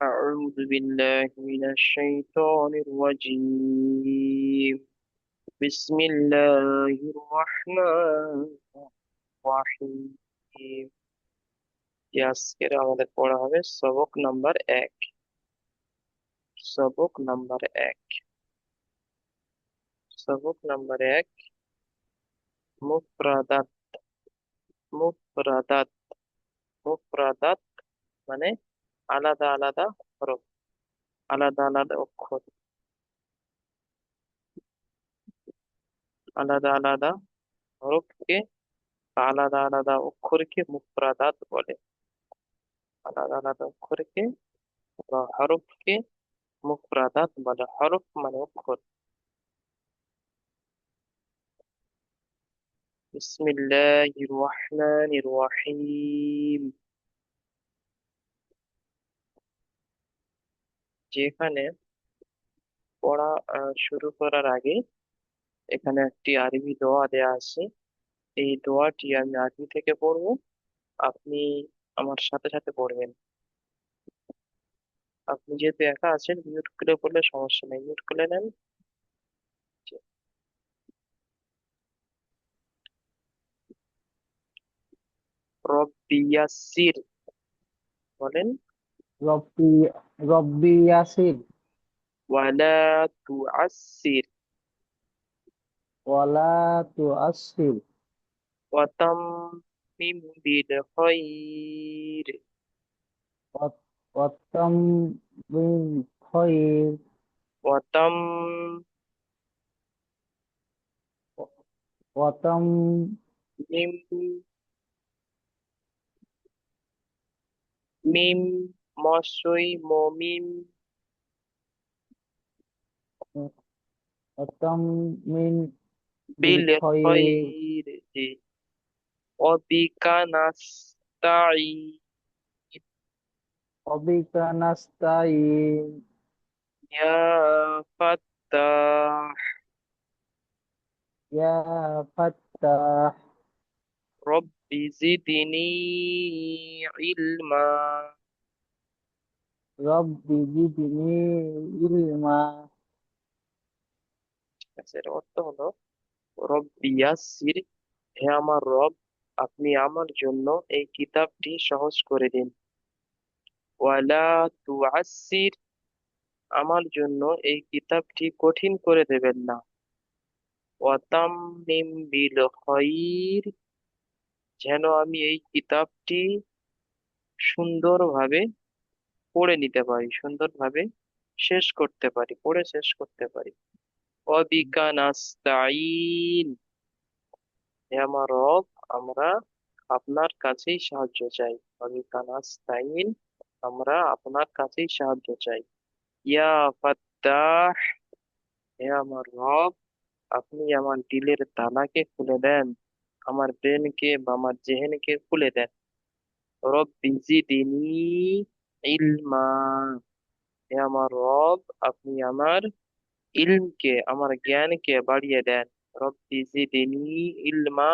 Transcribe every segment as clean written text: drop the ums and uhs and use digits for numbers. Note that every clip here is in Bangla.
أعوذ بالله من الشيطان الرجيم. بسم الله الرحمن الرحيم. আজকের আমাদের পড়া হবে সবক নাম্বার 1। সবক নাম্বার 1। সবক নাম্বার 1। মুফরাদাত। মুফরাদাত। মুফরাদাত মানে আলাদা আলাদা হরফ, আলাদা আলাদা অক্ষর, আলাদা আলাদা হরফকে, আলাদা আলাদা অক্ষরকে মুফরাদাত বলে। আলাদা আলাদা অক্ষরকে বা হরফকে মুফরাদাত বলে। হরফ মানে অক্ষর। বিসমিল্লাহির রহমানির রহিম। যেখানে পড়া শুরু করার আগে এখানে একটি আরবি দোয়া দেয়া আছে। এই দোয়াটি আমি আরবি থেকে পড়বো, আপনি আমার সাথে সাথে পড়বেন। আপনি যেহেতু একা আছেন, মিউট করে পড়লে সমস্যা নেই, মিউট করে নেন। রব্বি ইয়াসসির বলেন। রব্বি রব্বি ইয়াসির ওয়ালা তুআসসির ওয়ালা তুআসসির ওয়াতাম্মিম বিল খায়র। ওয়াতাম বিল খায়র ওয়াতাম ওয়াতাম মিম মিম মসই মমিম ওয়াতাম মিন বিল বিল খায়র খায়র। জি। অবিকা নাস্তাইন। ওয়াবিকা নাস্তাইন ইয়া ফাত্তাহ ইয়া ফাত্তাহ রব্বি জিদনি ইলমা। রব্বি জিদনি ইলমা। ঠিক আছে, এর অর্থ হলো, রব্বি ইয়াসসির, হে আমার রব, আপনি আমার জন্য এই কিতাবটি সহজ করে দিন। ওয়ালা তুআসসির, আমার জন্য এই কিতাবটি কঠিন করে দেবেন না। ওয়াতাম্মিম বিল খায়র, যেন আমি এই কিতাবটি সুন্দরভাবে পড়ে নিতে পারি, সুন্দরভাবে শেষ করতে পারি, পড়ে শেষ করতে পারি। ওয়াবিকা নাস্তাইন, হে আমার রব, আমরা আপনার কাছেই সাহায্য চাই। ওয়াবিকা নাস্তাইন, আমরা আপনার কাছেই সাহায্য চাই। ইয়া ফাত্তাহ, হে আমার রব, আপনি আমার দিলের তালাকে খুলে দেন, আমার ব্রেনকে বা আমার জেহেনকে খুলে দেন। রব্বি জিদনি ইলমা, হে আমার রব, আপনি আমার ইলমকে, আমার জ্ঞানকে বাড়িয়ে দেন। রব্বি জিদনি ইলমা,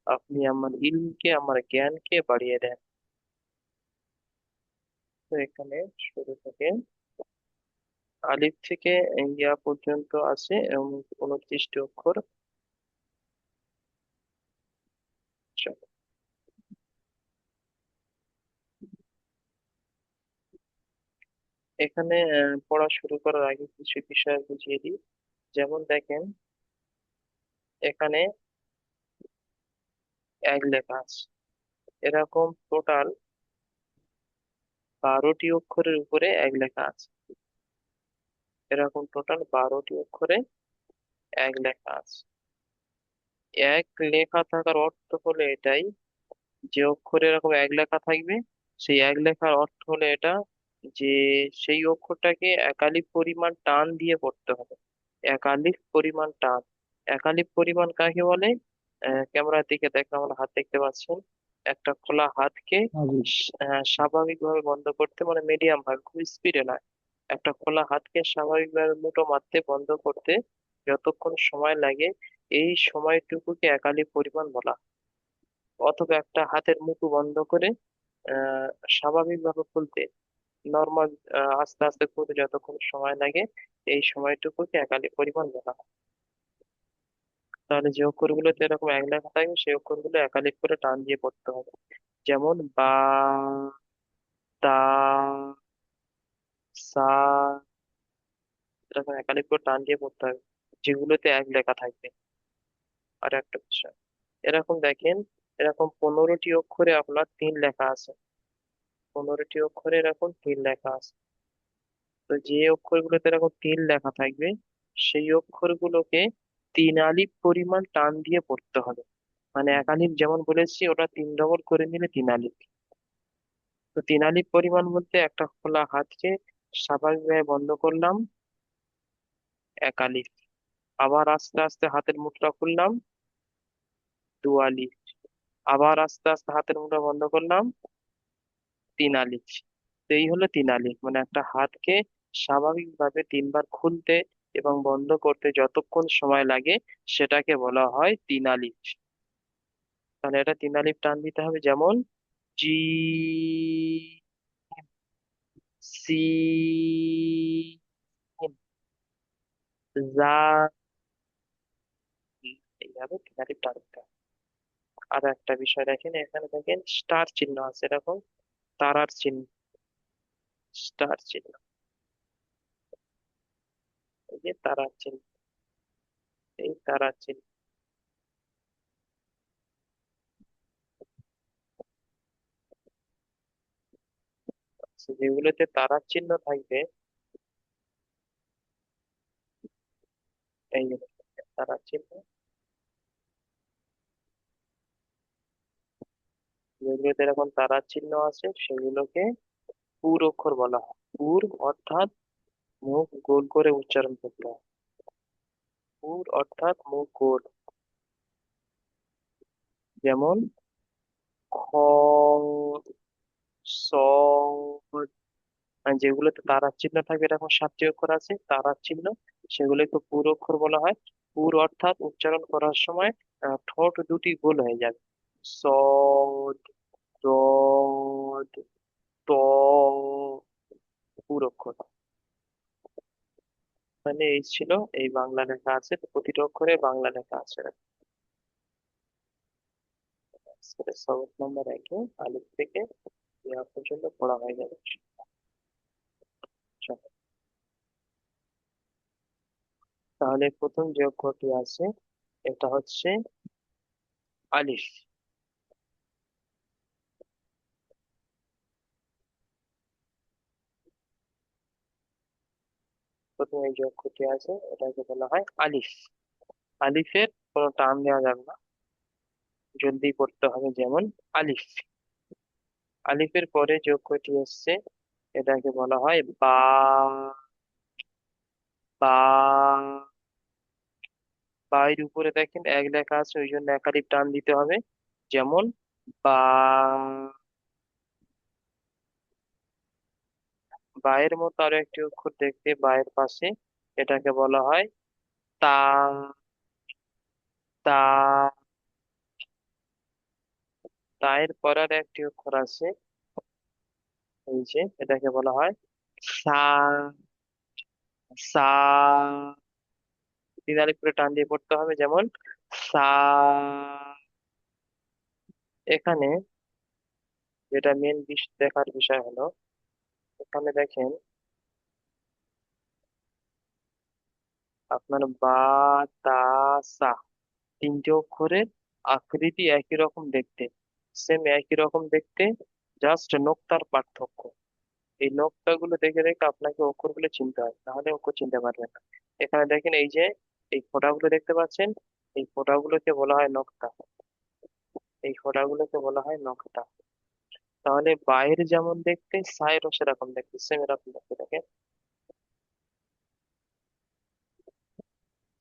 আপনি আমার ইলমকে, আমার জ্ঞানকে বাড়িয়ে দেন। তো এখানে শুরু থেকে আলিফ থেকে ইয়া পর্যন্ত আছে 29টি অক্ষর। চলো, এখানে পড়া শুরু করার আগে কিছু বিষয় বুঝিয়ে দিই। যেমন দেখেন, এখানে এক লেখা আছে, এরকম টোটাল 12টি অক্ষরের উপরে এক লেখা আছে। এরকম টোটাল 12টি অক্ষরে এক লেখা আছে। এক লেখা থাকার অর্থ হলো এটাই, যে অক্ষরে এরকম এক লেখা থাকবে, সেই এক লেখার অর্থ হলো এটা, যে সেই অক্ষরটাকে একালিপ পরিমাণ টান দিয়ে পড়তে হবে। একালিপ পরিমাণ টান। একালিপ পরিমাণ কাকে বলে? ক্যামেরার দিকে দেখে আমার হাত দেখতে পাচ্ছেন, একটা খোলা হাতকে স্বাভাবিকভাবে বন্ধ করতে, মানে মিডিয়াম ভাবে, খুব স্পিডে নয়, একটা খোলা হাতকে স্বাভাবিকভাবে মুঠো মারতে বন্ধ করতে যতক্ষণ সময় লাগে, এই সময়টুকুকে একালিপ পরিমাণ বলা। অথবা একটা হাতের মুঠো বন্ধ করে আহ স্বাভাবিকভাবে খুলতে নর্মাল আস্তে আস্তে করতে যতক্ষণ সময় লাগে এই সময়টুকুকে একালি পরিমাণ বলা হয়। তাহলে যে অক্ষরগুলোতে এরকম এক লেখা থাকবে সেই অক্ষরগুলো একালিক করে টান দিয়ে পড়তে হবে। যেমন বা, তা, সা, এরকম একালিক করে টান দিয়ে পড়তে হবে যেগুলোতে এক লেখা থাকবে। আর একটা বিষয়, এরকম দেখেন, এরকম 15টি অক্ষরে আপনার তিন লেখা আছে, 15টি অক্ষরে এরকম তিন লেখা আছে। তো যে অক্ষরগুলোতে এরকম তিন লেখা থাকবে সেই অক্ষরগুলোকে তিন আলিফ পরিমাণ টান দিয়ে পড়তে হবে। মানে এক আলিফ যেমন বলেছি ওটা তিন ডবল করে নিলে তিন আলিফ। তো তিন আলিফ পরিমাণ বলতে একটা খোলা হাতকে স্বাভাবিকভাবে বন্ধ করলাম, এক আলিফ। আবার আস্তে আস্তে হাতের মুঠটা খুললাম, দু আলিফ। আবার আস্তে আস্তে হাতের মুঠটা বন্ধ করলাম, তিন আলিফ। তো এই হলো তিন আলিফ, মানে একটা হাতকে স্বাভাবিকভাবে তিনবার খুলতে এবং বন্ধ করতে যতক্ষণ সময় লাগে সেটাকে বলা হয় তিন আলিফ। তাহলে এটা তিন আলিফ টান দিতে হবে, যেমন জি, সি, জা, এইভাবে তিন আলিফ টান দিতে হবে। আর একটা বিষয় দেখেন, এখানে দেখেন স্টার চিহ্ন আছে এরকম, তারার চিহ্ন, স্টার চিহ্ন, এই যে তারার চিহ্ন, এই তারার চিহ্ন। যেগুলোতে তারার চিহ্ন থাকবে, এই যে তারার চিহ্ন, যেগুলোতে এরকম তারার চিহ্ন আছে সেগুলোকে পুর অক্ষর বলা হয়। পুর অর্থাৎ মুখ গোল করে উচ্চারণ করতে হয়। পুর অর্থাৎ মুখ গোল। যেমন খ, স, আর যেগুলোতে তারার চিহ্ন থাকবে এরকম সাতটি অক্ষর আছে তারার চিহ্ন, সেগুলোকে পুর অক্ষর বলা হয়। পুর অর্থাৎ উচ্চারণ করার সময় ঠোঁট দুটি গোল হয়ে যাবে। সদ, দদ, ত, পুর অক্ষর। মানে এই ছিল, এই বাংলা লেখা আছে, প্রতিটা অক্ষরে বাংলা লেখা আছে। সবক নম্বর একে আলিফ থেকে ইয়া পর্যন্ত পড়া হয়ে যাবে। চলো, তাহলে প্রথম যে অক্ষরটি আছে এটা হচ্ছে আলিফ। প্রথম এই যে অক্ষরটি আছে এটাকে বলা হয় আলিফ। আলিফের কোনো টান দেওয়া যাবে না, জলদি পড়তে হবে। যেমন আলিফ। আলিফের পরে যে অক্ষরটি এসছে এটাকে বলা হয় বা। বা, বা এর উপরে দেখেন এক লেখা আছে ওই জন্য এক আলিফ টান দিতে হবে। যেমন বা। বায়ের মতো আরো একটি অক্ষর দেখতে বায়ের পাশে, এটাকে বলা হয় তা। তা, তায়ের পরের একটি অক্ষর আছে এই যে এটাকে বলা হয় সা। সা, তিন আলিফ করে টান দিয়ে পড়তে হবে। যেমন সা। এখানে যেটা মেন দেখার বিষয় হলো, এখানে দেখেন আপনার বা, তা, সা, তিনটে অক্ষরের আকৃতি একই রকম দেখতে, সেম একই রকম দেখতে, জাস্ট নোক্তার পার্থক্য। এই নোক্তাগুলো দেখে দেখে আপনাকে অক্ষরগুলো চিনতে হয়, তাহলে অক্ষর চিনতে পারবেন না। এখানে দেখেন এই যে এই ফোঁটাগুলো দেখতে পাচ্ছেন, এই ফোঁটাগুলোকে বলা হয় নোক্তা। এই ফোঁটাগুলোকে বলা হয় নোক্তা। তাহলে বাইরে যেমন দেখতে সাইরও সেরকম দেখতে, সেম এরকম দেখতে দেখেন,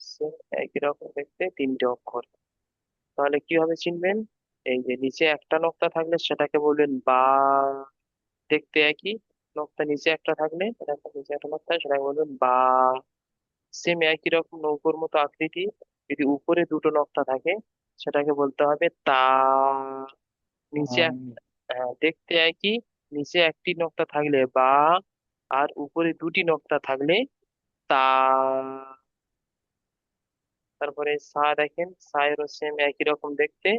সেম একই রকম দেখতে তিনটে অক্ষর। তাহলে কিভাবে চিনবেন? এই যে নিচে একটা নোক্তা থাকলে সেটাকে বলবেন বা, দেখতে একই। নোক্তা নিচে একটা থাকলে, এরকম নিচে একটা নোক্তা সেটাকে বলবেন বা। সেম একই রকম নৌকোর মতো আকৃতি, যদি উপরে দুটো নকশা থাকে সেটাকে বলতে হবে তা। নিচে আম, দেখতে একই, নিচে একটি নোক্তা থাকলে বা, আর উপরে দুটি নোক্তা থাকলে তা। তারপরে সা দেখেন, সা এরও সেম একই রকম দেখতে।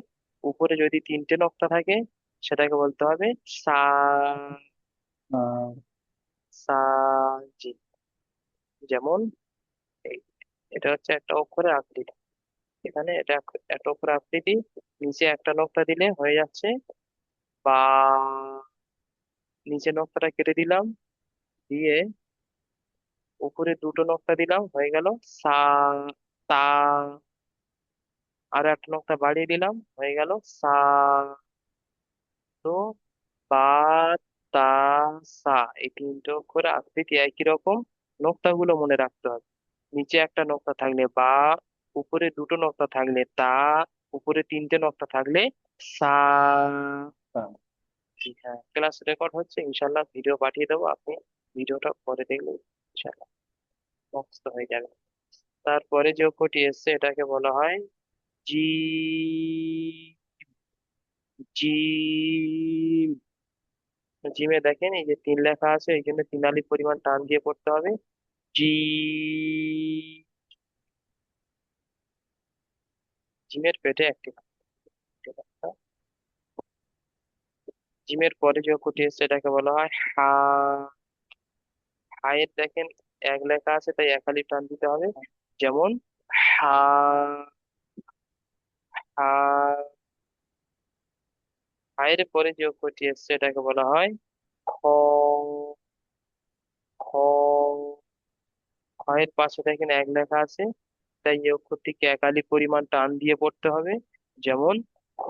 উপরে যদি তিনটে নোক্তা থাকে সেটাকে বলতে হবে সা। সা, জি। যেমন এই, এটা হচ্ছে একটা অক্ষরের আকৃতি। এখানে এটা একটা অক্ষরের আকৃতি, নিচে একটা নোক্তা দিলে হয়ে যাচ্ছে বা। নিচে নোক্তাটা কেটে দিলাম, দিয়ে উপরে দুটো নোক্তা দিলাম, হয়ে গেল সা। তা, আরো একটা নোক্তা বাড়িয়ে দিলাম, হয়ে গেল সা। তো বা, তা, সা, এই তিনটে অক্ষরের আকৃতি একই রকম। নোক্তাগুলো মনে রাখতে হবে। নিচে একটা নোক্তা থাকলে বা, উপরে দুটো নোক্তা থাকলে তা, উপরে তিনটে নোক্তা থাকলে সা। জি হ্যাঁ, ক্লাস রেকর্ড হচ্ছে, ইনশাল্লাহ ভিডিও পাঠিয়ে দেবো, আপনি ভিডিওটা পরে দেখলে ইনশাল্লাহ মুখস্থ হয়ে যাবে। তারপরে যে অক্ষরটি এসছে এটাকে বলা হয় জি। জিম। জিমে দেখেন এই যে তিন লেখা আছে, এই জন্য তিন আলির পরিমাণ টান দিয়ে পড়তে হবে। জি। জিমের পেটে একটি কথা। জিমের পরে যে অক্ষরটি এসছে এটাকে বলা হয় হা। হায়ের দেখেন এক লেখা আছে, তাই এক আলির টান দিতে হবে। যেমন হা। হা। হায়ের পরে যে অক্ষরটি এসছে এটাকে বলা হয় খ। খ। খয়ের পাশে দেখেন এক লেখা আছে, তাই এই অক্ষরটিকে একালি পরিমাণ টান দিয়ে পড়তে হবে। যেমন খ।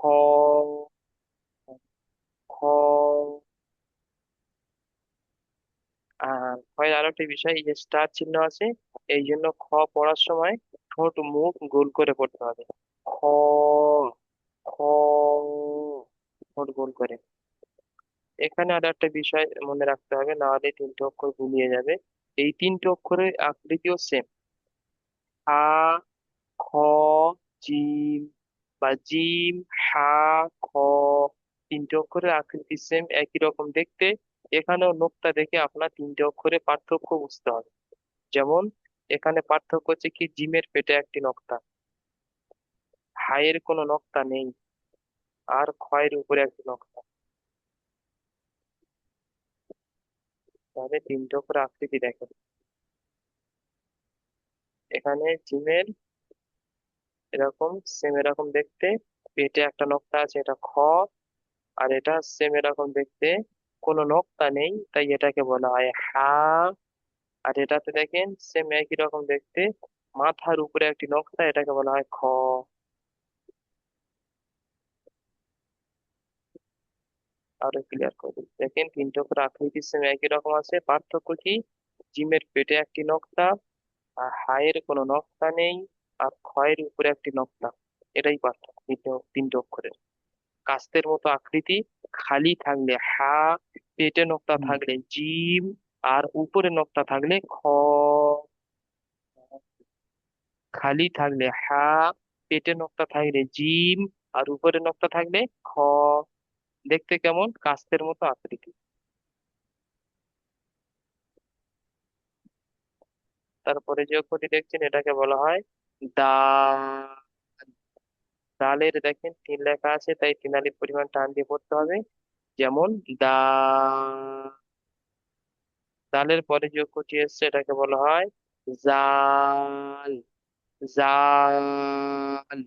খ। খয়ের আরো একটি বিষয়, এই যে স্টার চিহ্ন আছে, এই জন্য খ পড়ার সময় ঠোঁট মুখ গোল করে পড়তে হবে। খ। খ, ঠোঁট গোল করে। এখানে আর একটা বিষয় মনে রাখতে হবে, না হলে তিনটে অক্ষর গুলিয়ে যাবে। এই তিনটে অক্ষরের আকৃতিও সেম। হা, খ, জিম, বা জিম, হা, খ, তিনটে অক্ষরের আকৃতি সেম একই রকম দেখতে। এখানেও নোক্তা দেখে আপনার তিনটে অক্ষরে পার্থক্য বুঝতে হবে। যেমন এখানে পার্থক্য হচ্ছে কি, জিমের পেটে একটি নোক্তা, হায়ের কোনো নোক্তা নেই, আর খয়ের উপরে একটি নোক্তা। তাহলে তিনটে অক্ষরের আকৃতি দেখেন। এখানে জিমের এরকম সেম এরকম দেখতে, পেটে একটা নোক্তা আছে, এটা খ। আর এটা সেম এরকম দেখতে, কোনো নোক্তা নেই, তাই এটাকে বলা হয় হা। আর এটাতে দেখেন সেম একই রকম দেখতে, মাথার উপরে একটি নোক্তা, এটাকে বলা হয় খ। আরো ক্লিয়ার করে দিই। দেখেন তিনটে করে আকৃতি সেম একই রকম আছে, পার্থক্য কি, জিমের পেটে একটি নোক্তা, আর হায়ের কোনো নক্তা নেই, আর ক্ষয়ের উপরে একটি নক্তা। এটাই পার্থক্য তিনটে অক্ষরের। কাস্তের মতো আকৃতি, খালি থাকলে হা, পেটে নক্তা থাকলে জিম, আর উপরে নক্তা থাকলে খ। খালি থাকলে হা, পেটে নক্তা থাকলে জিম, আর উপরে নক্তা থাকলে খ। দেখতে কেমন, কাস্তের মতো আকৃতি। তারপরে যে অক্ষরটি দেখছেন এটাকে বলা হয় দা। দালের দেখেন তিন লেখা আছে, তাই তিন আলির পরিমাণ টান দিয়ে পড়তে হবে। যেমন দা। দালের পরে যে অক্ষরটি এসছে এটাকে বলা হয় জাল। জাল।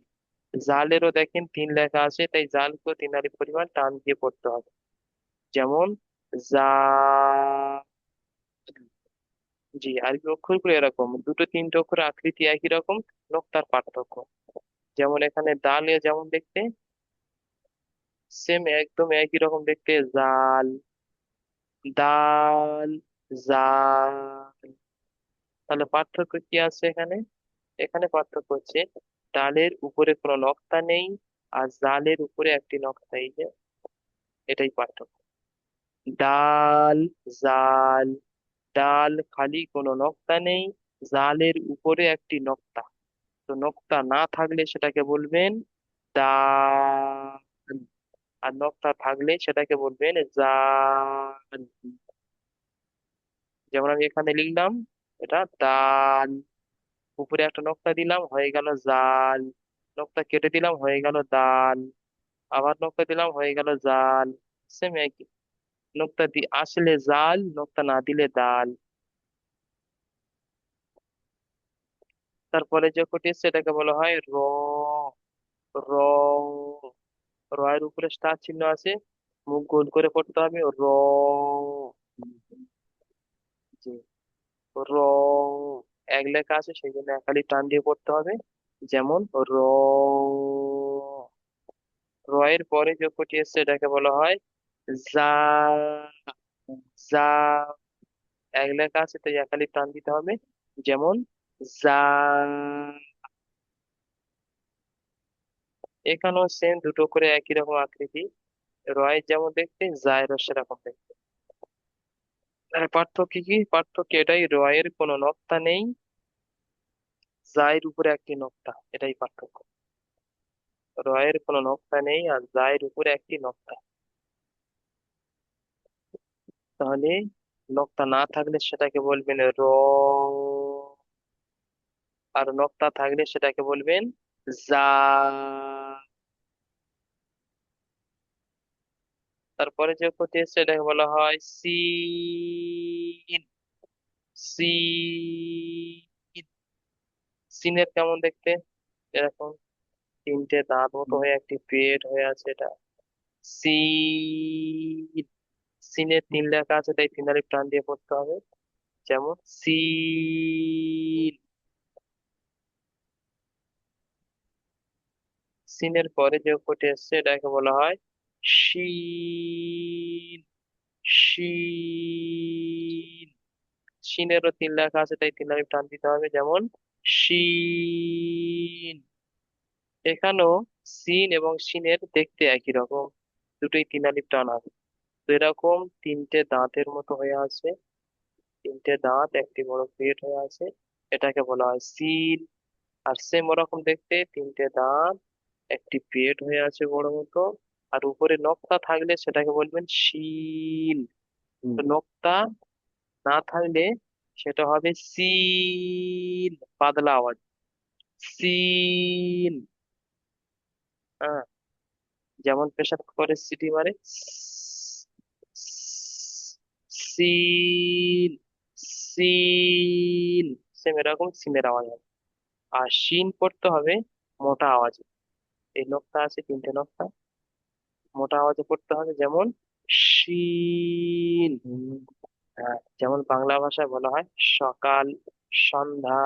জালেরও দেখেন তিন লেখা আছে, তাই জালকেও তিন আলির পরিমাণ টান দিয়ে পড়তে হবে। যেমন জা। জি, আরবি অক্ষরগুলো এরকম, দুটো তিনটে অক্ষর আকৃতি একই রকম, নোক্তার পার্থক্য। যেমন এখানে দালে যেমন দেখতে, সেম একদম একই রকম দেখতে জাল। দাল। জাল। তাহলে পার্থক্য কি আছে এখানে? এখানে পার্থক্য হচ্ছে ডালের উপরে কোনো নক্তা নেই, আর জালের উপরে একটি নক্তা, এই যে এটাই পার্থক্য। ডাল, জাল। ডাল খালি, কোনো নক্তা নেই, জালের উপরে একটি নক্তা। তো নক্তা না থাকলে সেটাকে বলবেন দাল। আর নক্তা থাকলে সেটাকে বলবেন জাল। যেমন আমি এখানে লিখলাম, এটা দাল, উপরে একটা নক্তা দিলাম হয়ে গেল জাল, নক্তা কেটে দিলাম হয়ে গেল দাল, আবার নক্তা দিলাম হয়ে গেল জাল। সেম একই, নক্তা আসলে জাল, নক্তা না দিলে দাল। তারপরে যে অক্ষরটি এসছে এটাকে বলা হয় র। র, র এর উপরে স্টার চিহ্ন আছে, মুখ গোল করে পড়তে হবে র। জি, র, এক লেখা আছে সেই জন্য একালি টান দিয়ে পড়তে হবে, যেমন র। র এর পরে যে অক্ষরটি এসছে এটাকে বলা হয় যা। যা, এক লেখা আছে তাই একালি টান দিতে হবে, যেমন যা। এখানেও সেম দুটো করে একই রকম আকৃতি, রয়ের যেমন দেখতে জায়েরও সেরকম দেখতে। আর পার্থক্য কি? পার্থক্য এটাই, রয়ের কোনো নক্তা নেই, জায়ের উপরে একটি নক্তা, এটাই পার্থক্য। রয়ের কোনো নক্তা নেই আর জায়ের উপরে একটি নক্তা। তাহলে নক্তা না থাকলে সেটাকে বলবেন র, আর নক্তা থাকলে সেটাকে বলবেন যা। তারপরে যে অক্ষরটি এসছে এটাকে বলা হয় সিন। সিন, সিনের কেমন দেখতে? এরকম তিনটে দাঁত মতো হয়ে একটি পেট হয়ে আছে এটা সিন। সিনের তিন লেখা আছে তাই তিন আলিফ টান দিয়ে পড়তে হবে, যেমন সিন। সিনের পরে যে অক্ষরটি এসছে এটাকে বলা হয় শিন। শিন, শিনেরও তিন লেখা আছে তাই তিন আলিফ টান দিতে হবে, যেমন শিন। এখানেও সিন এবং সিনের দেখতে একই রকম, দুটোই তিন আলিফ টান হবে। তো এরকম তিনটে দাঁতের মতো হয়ে আছে, তিনটে দাঁত একটি বড় পেট হয়ে আছে, এটাকে বলা হয় সিল। আর সেম ওরকম দেখতে তিনটে দাঁত একটি পেট হয়ে আছে বড় মতো, আর উপরে নক্তা থাকলে সেটাকে বলবেন শিল। তো নক্তা না থাকলে সেটা হবে সিল, পাতলা আওয়াজ, সিল। হ্যাঁ, যেমন প্রেসার করে সিটি মারে, সিল, সিল। সেম এরকম সিমের আওয়াজ হবে। আর শিন পড়তে হবে মোটা আওয়াজে, এই নক্তা আছে তিনটে নক্তা, মোটা আওয়াজে পড়তে হবে, যেমন শিন। হ্যাঁ, যেমন বাংলা ভাষায় বলা হয় সকাল, সন্ধ্যা,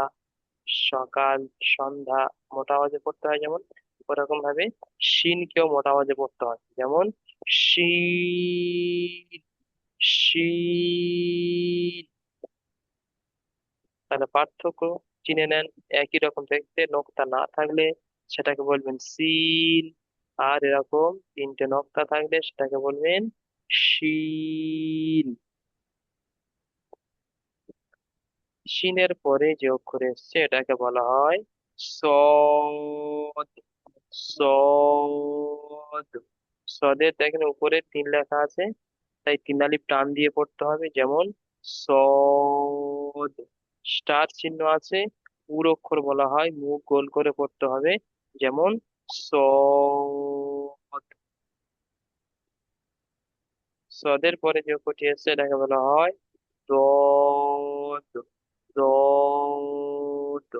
সকাল, সন্ধ্যা, মোটা আওয়াজে পড়তে হয় যেমন, ওরকম ভাবে শিনকেও মোটা আওয়াজে পড়তে হয়, যেমন শিন, শিন। তাহলে পার্থক্য চিনে নেন, একই রকম দেখতে, নোক্তা না থাকলে সেটাকে বলবেন সিন, আর এরকম তিনটে নোক্তা থাকলে সেটাকে বলবেন শিন। শিনের পরে যে অক্ষর এসছে এটাকে বলা হয় সদ। সদ, সদের দেখেন উপরে তিন লেখা আছে তাই তিন আলিফ টান দিয়ে পড়তে হবে, যেমন সদ। স্টার চিহ্ন আছে, পুরো অক্ষর বলা হয়, মুখ গোল করে পড়তে হবে, যেমন সদ। সদের পরে যে অক্ষরটি এসছে এটাকে বলা হয় রদ। রদ,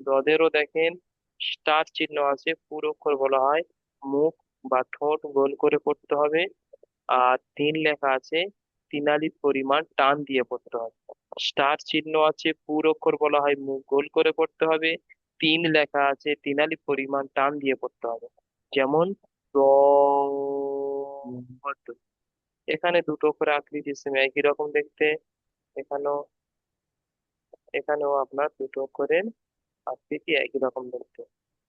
রদেরও দেখেন স্টার চিহ্ন আছে, পুরো অক্ষর বলা হয়, মুখ বা ঠোঁট গোল করে পড়তে হবে, আর তিন লেখা আছে, তিন আলিফ পরিমাণ টান দিয়ে পড়তে হবে। স্টার চিহ্ন আছে, পুরো অক্ষর বলা হয়, মুখ গোল করে পড়তে হবে, তিন লেখা আছে, তিন আলিফ পরিমাণ টান দিয়ে পড়তে হবে, যেমন রদ। এখানে দুটো করে আকৃতি সেম একই রকম দেখতে, এখানেও, এখানেও আপনার দুটো করে আকৃতি একই রকম দেখতে।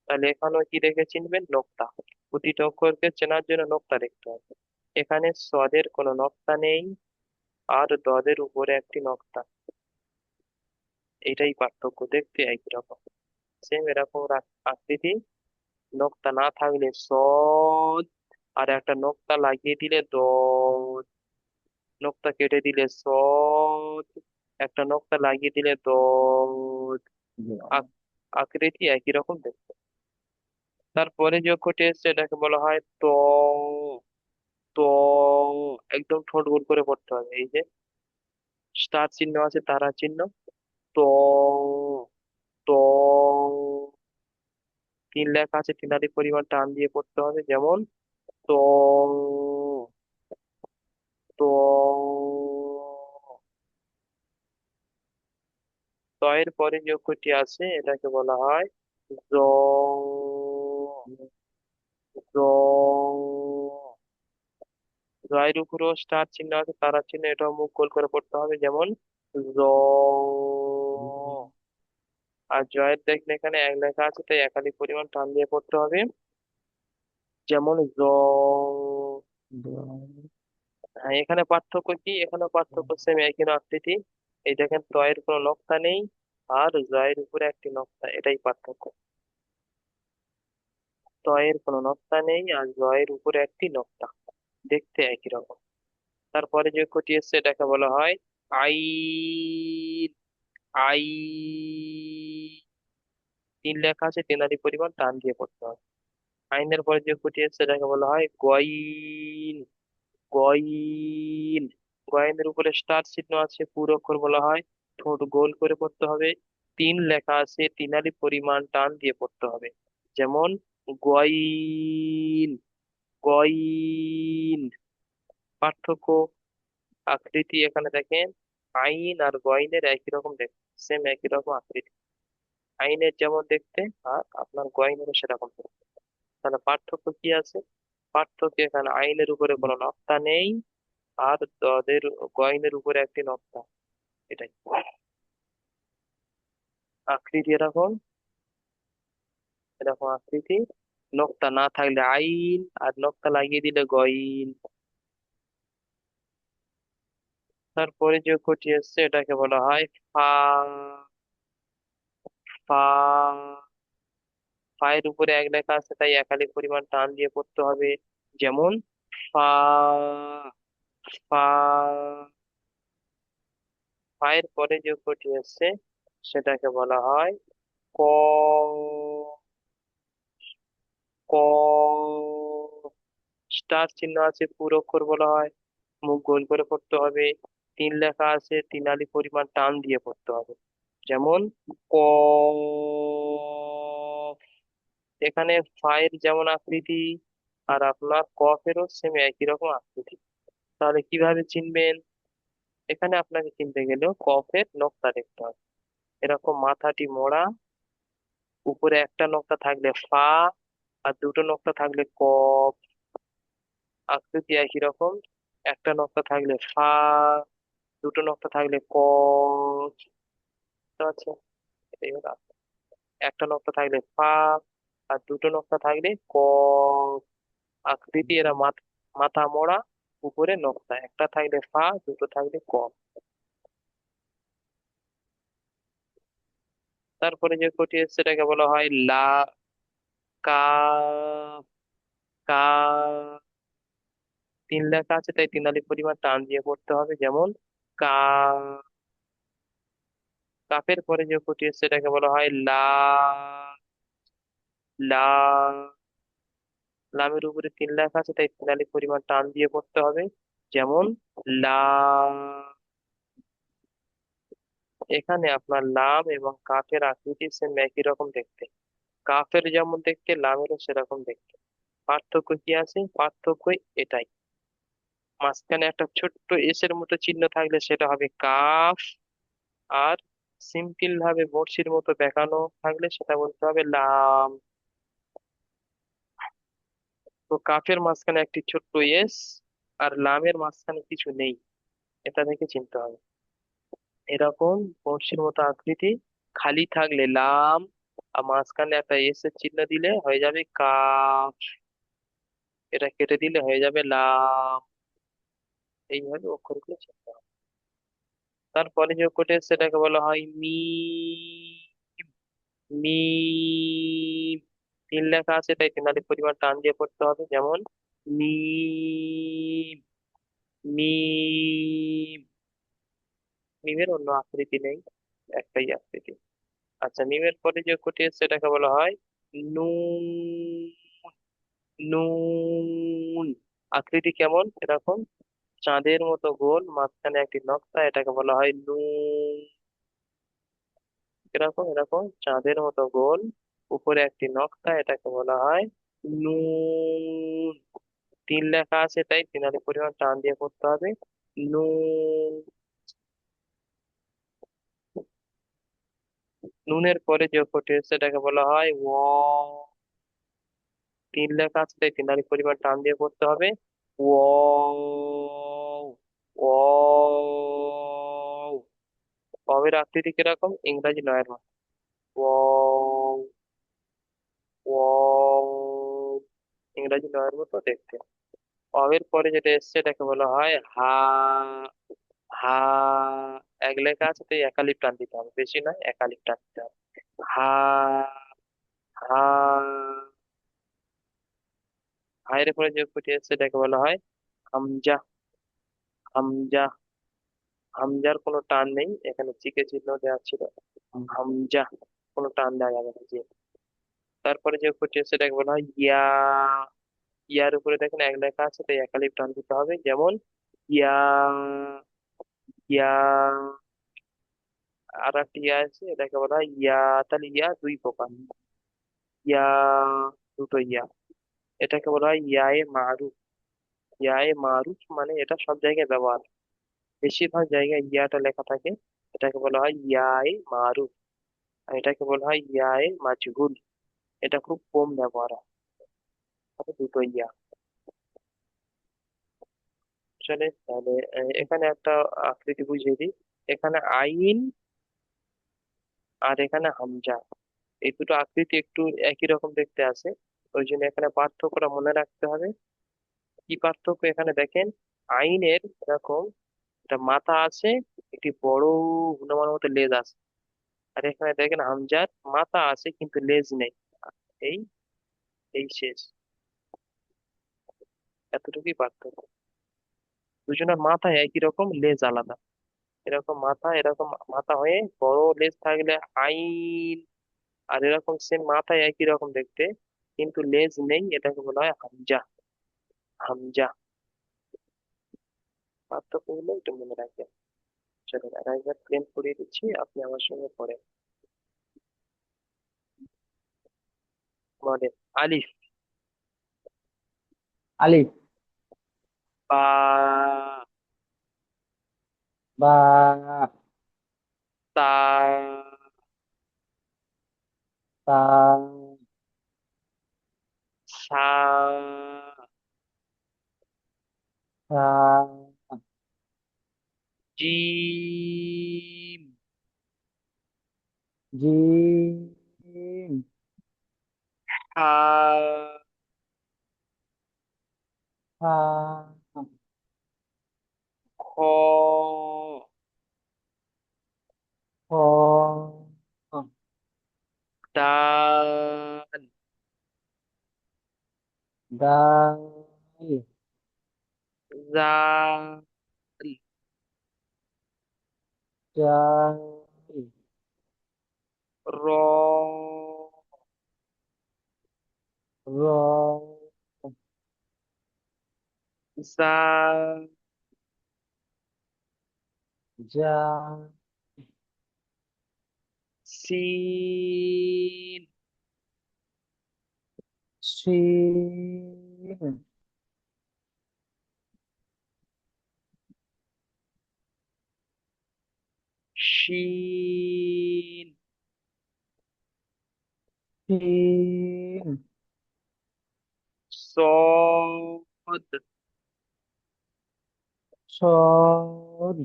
তাহলে এখানেও কি দেখে চিনবেন? নোক্তা। প্রতিটা অক্ষরকে চেনার জন্য নোক্তা দেখতে হবে। এখানে সদের কোনো নক্তা নেই, আর দদের উপরে একটি নক্তা, এটাই পার্থক্য, দেখতে একই রকম সেম এরকম আকৃতি। নক্তা না থাকলে সদ, আর একটা নোক্তা লাগিয়ে দিলে দদ, নোক্তা কেটে দিলে সদ, একটা নোক্তা লাগিয়ে দিলে দদ। আক- আকৃতি একই রকম দেখতে। তারপরে যে অক্ষরটি এসছে এটাকে বলা হয় ত। তো একদম ঠোঁট গোল করে পড়তে হবে, এই যে স্টার চিহ্ন আছে, তারা চিহ্ন। তো, তো তিন লেখা আছে, তিনারি পরিমাণ টান দিয়ে পড়তে হবে, যেমন তো, তো। ত এর পরে যে অক্ষরটি আছে এটাকে বলা হয় জ, জ। জয়ের উপরেও স্টার চিহ্ন আছে, তারা চিহ্ন, এটাও মুখ গোল করে পড়তে হবে, যেমন জ। আর জয়ের দেখলে এখানে এক লেখা আছে, তাই একাধিক পরিমাণ টান দিয়ে পড়তে হবে, যেমন জ। হ্যাঁ, এখানে পার্থক্য কি? এখানে পার্থক্য সেম, একই আকৃতি। এই দেখেন তয়ের কোনো নক্তা নেই, আর জয়ের উপরে একটি নক্তা, এটাই পার্থক্য। তয়ের কোনো নক্তা নেই আর জয়ের উপরে একটি নক্তা, দেখতে একই রকম। তারপরে যে অক্ষরটি এসছে এটাকে বলা হয় আইন। আই, তিন লেখা আছে, তিনারি পরিমাণ টান দিয়ে পড়তে হবে। আইনের পরে যে অক্ষরটি এসছে এটাকে বলা হয় গইন। গইন, গয়েনের উপরে স্টার চিহ্ন আছে, পুরো অক্ষর বলা হয়, ঠোঁট গোল করে পড়তে হবে, তিন লেখা আছে, তিনারি পরিমাণ টান দিয়ে পড়তে হবে, যেমন গইন, গইন। পার্থক্য আকৃতি এখানে দেখেন, আইন আর গইনের একই রকম দেখতে, সেম একই রকম আকৃতি, আইনের যেমন দেখতে আর আপনার গইনেরও সেরকম দেখতে। তাহলে পার্থক্য কি আছে? পার্থক্য এখানে আইনের উপরে কোনো নক্তা নেই, আর তাদের গয়নের উপরে একটি নকশা, এটাই। আকৃতি এরকম, এরকম আকৃতি, নকতা না থাকলে আইন, আর নকতা লাগিয়ে দিলে গইন। তারপরে যে অক্ষরটি এসছে এটাকে বলা হয় ফা। ফা, ফায়ের উপরে এক লেখা আছে, তাই একাধিক পরিমাণ টান দিয়ে পড়তে হবে, যেমন ফা, ফা। ফায়ের পরে যে অক্ষরটি এসছে সেটাকে বলা হয় ক। ক, স্টার চিহ্ন আছে, পুরো অক্ষর বলা হয়, মুখ গোল করে পড়তে হবে, তিন লেখা আছে, তিনালি পরিমাণ টান দিয়ে পড়তে হবে, যেমন ক। এখানে ফায়ের যেমন আকৃতি আর আপনার কফেরও সেম একই রকম আকৃতি। তাহলে কিভাবে চিনবেন? এখানে আপনাকে চিনতে গেলেও কফের নকটা দেখতে হবে, এরকম মাথাটি মোড়া, উপরে একটা নকটা থাকলে ফা, আর দুটো নকটা থাকলে কফ, আকৃতি একই রকম, একটা নকটা থাকলে ফা, দুটো নকটা থাকলে কফ, বুঝতে পারছেন? এটাই হলো আকৃতি। একটা নকটা থাকলে ফা, আর দুটো নকটা থাকলে কফ, আকৃতি এরা মাথা মোড়া, উপরে নকটা, একটা থাকলে ফা, দুটো থাকলে কফ। তারপরে যে কোটি এসছে সেটাকে বলা হয় লা। কাফ, কাফ, তিন লেখা আছে, তাই তিন আলিফ পরিমাণ টান দিয়ে পড়তে হবে, যেমন কা। কাফের পরে যে কোটি এসছে সেটাকে বলা হয় লা। লা, লামের উপরে তিন লেখা আছে, তাই তিন আলিফ পরিমাণ টান দিয়ে পড়তে হবে, যেমন লা। এখানে আপনার লাম এবং কাফের আকৃতি সেম একই রকম দেখতে, কাফের যেমন দেখতে লামেরও সেরকম দেখতে। পার্থক্য কি আছে? পার্থক্য এটাই, মাঝখানে একটা ছোট্ট এসের মতো চিহ্ন থাকলে সেটা হবে কাফ, আর সিম্পল ভাবে বড়শির মতো বেঁকানো থাকলে সেটা বলতে হবে লাম। তো কাফের মাঝখানে একটি ছোট্ট এস, আর লামের মাঝখানে কিছু নেই, এটা দেখে চিনতে হবে। এরকম বড়শির মতো আকৃতি খালি থাকলে লাম, আর মাঝখানে একটা এস এর চিহ্ন দিলে হয়ে যাবে কাফ, এটা কেটে দিলে হয়ে যাবে লাম। এইভাবে অক্ষরগুলো চিনতে হবে। তারপরে যে অক্ষরটি আছে সেটাকে বলা হয় মিম। মিম, তিন লেখা আছে, তাই তিন আলিফ পরিমাণ টান দিয়ে পড়তে হবে, যেমন মিম মিম। মিমের অন্য আকৃতি নেই, একটাই আকৃতি। আচ্ছা, মিমের পরে যে অক্ষরটি এসেছে সেটাকে বলা হয় নুন। নুন। আকৃতি কেমন? এরকম চাঁদের মতো গোল, মাঝখানে একটি নকশা, এটাকে বলা হয় নুন। এরকম এরকম চাঁদের মতো গোল, উপরে একটি নকশা, এটাকে বলা হয় নুন। তিন লেখা আছে তাই তিনারি পরিমাণ টান দিয়ে করতে হবে। নুন। নুনের পরে যে অক্ষরটি এসেছে সেটাকে বলা হয় ওয়াও। তিন লেখা আছে তাই তিনারি পরিমাণ টান দিয়ে করতে হবে। ওয়াও। ওয়াও। ওয়াও আকৃতি কিরকম? ইংরাজি নয়ের মতো। ওয়াও। ওয়াও। ইংরাজি নয়ের মতো দেখতে। ওয়াও এর পরে যেটা এসছে এটাকে বলা হয় হা। হা। এক লেখা আছে তাই একালিপ টান দিতে হবে, বেশি নয়, একালিপ টান দিতে হবে। হা। হা। হায়ের পরে যে অক্ষরটি এসছে এটাকে বলা হয় হামজা। হামজা। হামজার কোনো টান নেই, এখানে চিকে চিহ্ন দেওয়া ছিল। হামজা। কোনো টান দেওয়া যাবে না, জি। তারপরে যে অক্ষরটি এসছে এটাকে বলা হয় ইয়া। ইয়ার উপরে দেখেন এক লেখা আছে তাই একালিপ টান দিতে হবে, যেমন ইয়া। ইয়া। আর একটা ইয়া আছে, এটাকে বলা হয় ইয়া। তাহলে ইয়া দুই প্রকার। ইয়া। দুটো ইয়া। এটাকে বলা হয় ইয়ায়ে মারুফ। ইয়ায়ে মারুফ মানে এটা সব জায়গায় ব্যবহার, বেশিরভাগ জায়গায় ইয়াটা লেখা থাকে। এটাকে বলা হয় ইয়ায়ে মারুফ। আর এটাকে বলা হয় ইয়ায়ে মাজহুল। এটা খুব কম ব্যবহার হয়। তবে দুটো ইয়া। চলে তাহলে এখানে একটা আকৃতি বুঝিয়ে দিই। এখানে আইন আর এখানে হামজা, এই দুটো আকৃতি একটু একই রকম দেখতে আছে। ওই জন্য এখানে পার্থক্যটা মনে রাখতে হবে। কি পার্থক্য? এখানে দেখেন, আইনের এরকম একটা মাথা আছে, একটি বড় হনুমান মতো লেজ আছে। আর এখানে দেখেন হামজার মাথা আছে কিন্তু লেজ নেই। এই এই শেষ, এতটুকুই পার্থক্য। দুজনের মাথা একই রকম, লেজ আলাদা। এরকম মাথা, এরকম মাথা হয়ে বড় লেজ থাকলে আইন, আর এরকম সেম মাথা একই রকম দেখতে কিন্তু লেজ নেই, এটাকে বলা হয় হামজা। হামজা। পার্থক্য হলো একটু মনে রাখবেন। চলুন আর একবার প্লেন পড়িয়ে দিচ্ছি, আপনি আমার সঙ্গে পড়েন। মডেল। আলিফ। আলিফ। বা। বা। তা। তা। সা। তা। জিম। জিম। হা। হা। খ। খ। দাল। দাল। জাল। জাল। র। র। জা। জা। সিন। শিন। শিন। শিন। সদ। সদ।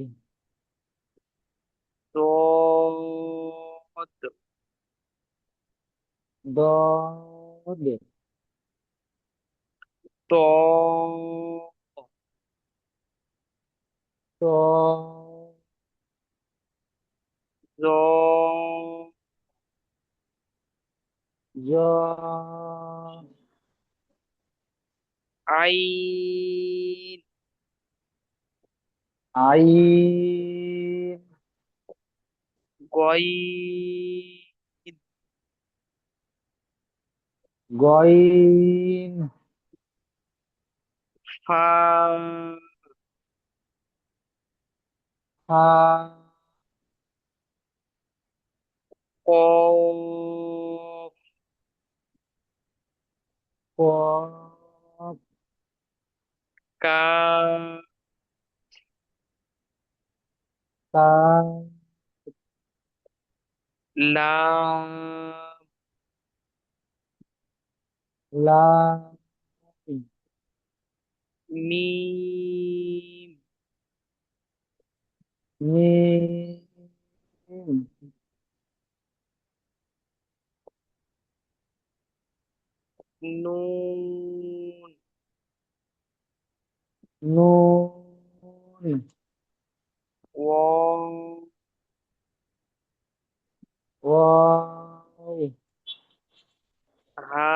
দদ। দদ। ত। ত। জ। জ। আইন, আইন, গইন, গইন, ফা, হা, কফ, কফ, কাফ, কাফ, লাম, লাম, মিম, মিম, নুন, নুন, ওয়াও, ওয়াও, হা,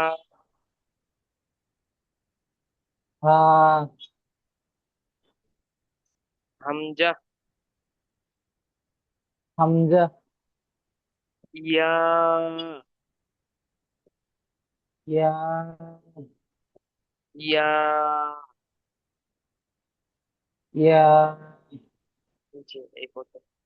হা, হামজা, হামজা, ইয়া, ইয়া, ইয়া, ইয়া, জি এই পর্যন্ত।